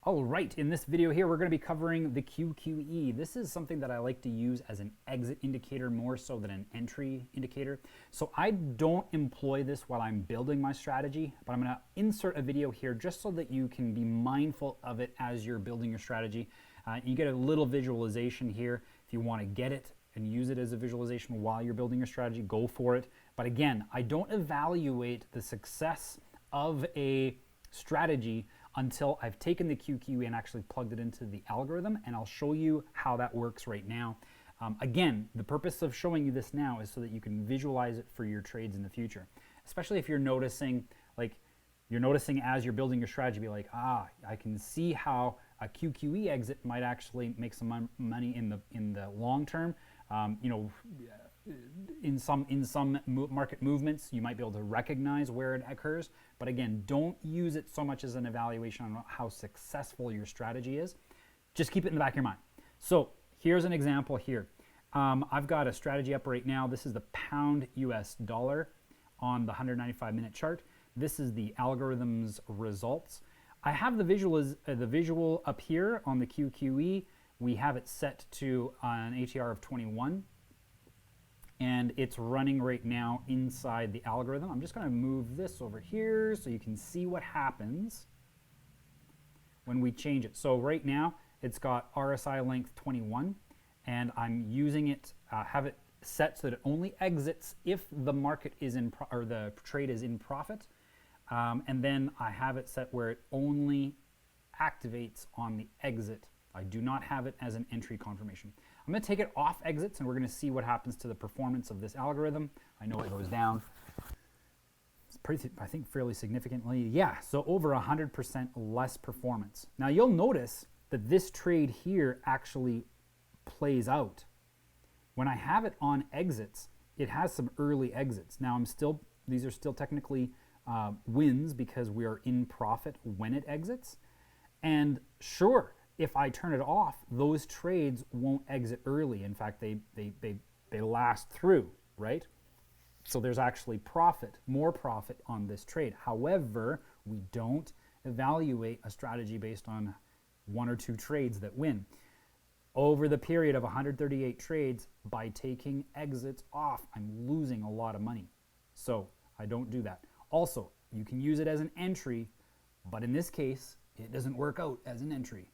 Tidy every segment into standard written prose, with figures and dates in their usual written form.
All right, in this video here, we're going to be covering the QQE. This is something that I like to use as an exit indicator more so than an entry indicator. So I don't employ this while I'm building my strategy, but I'm going to insert a video here just so that you can be mindful of it as you're building your strategy. You get a little visualization here. If you want to get it and use it as a visualization while you're building your strategy, go for it. But again, I don't evaluate the success of a strategy until I've taken the QQE and actually plugged it into the algorithm, and I'll show you how that works right now. Again, the purpose of showing you this now is so that you can visualize it for your trades in the future, especially if you're noticing, as you're building your strategy, be like, I can see how a QQE exit might actually make some money in the long term. In some market movements, you might be able to recognize where it occurs. But again, don't use it so much as an evaluation on how successful your strategy is. Just keep it in the back of your mind. So here's an example here. I've got a strategy up right now. This is the pound US dollar on the 195-minute chart. This is the algorithm's results. I have the visual up here on the QQE. We have it set to an ATR of 21. And it's running right now inside the algorithm. I'm just going to move this over here so you can see what happens when we change it. So right now it's got RSI length 21, and I'm using it, have it set so that it only exits if the market is or the trade is in profit. And then I have it set where it only activates on the exit. I do not have it as an entry confirmation. I'm going to take it off exits, and we're going to see what happens to the performance of this algorithm. I know it goes down. It's pretty, I think, fairly significantly. Yeah, so over 100% less performance. Now you'll notice that this trade here actually plays out. When I have it on exits, it has some early exits. Now these are still technically wins because we are in profit when it exits. And sure, if I turn it off, those trades won't exit early. In fact, they last through, right? So there's actually profit, more profit on this trade. However, we don't evaluate a strategy based on one or two trades that win. Over the period of 138 trades, by taking exits off, I'm losing a lot of money. So I don't do that. Also, you can use it as an entry, but in this case, it doesn't work out as an entry.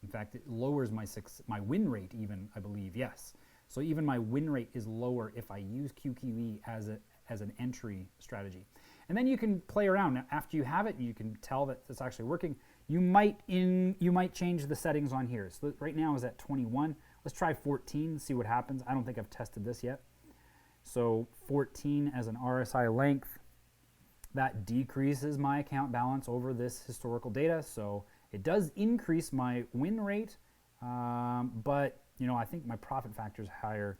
In fact, it lowers my win rate even, I believe, yes. So even my win rate is lower if I use QQE as an entry strategy. And then you can play around. Now, after you have it, you can tell that it's actually working. You might change the settings on here. So right now is at 21. Let's try 14, see what happens. I don't think I've tested this yet. So 14 as an RSI length. That decreases my account balance over this historical data. So it does increase my win rate, but I think my profit factor is higher.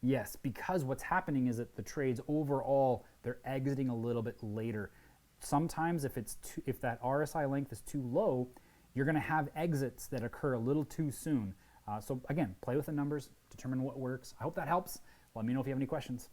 Yes, because what's happening is that the trades overall, they're exiting a little bit later. Sometimes if that RSI length is too low, you're going to have exits that occur a little too soon. So again, play with the numbers, determine what works. I hope that helps. Let me know if you have any questions.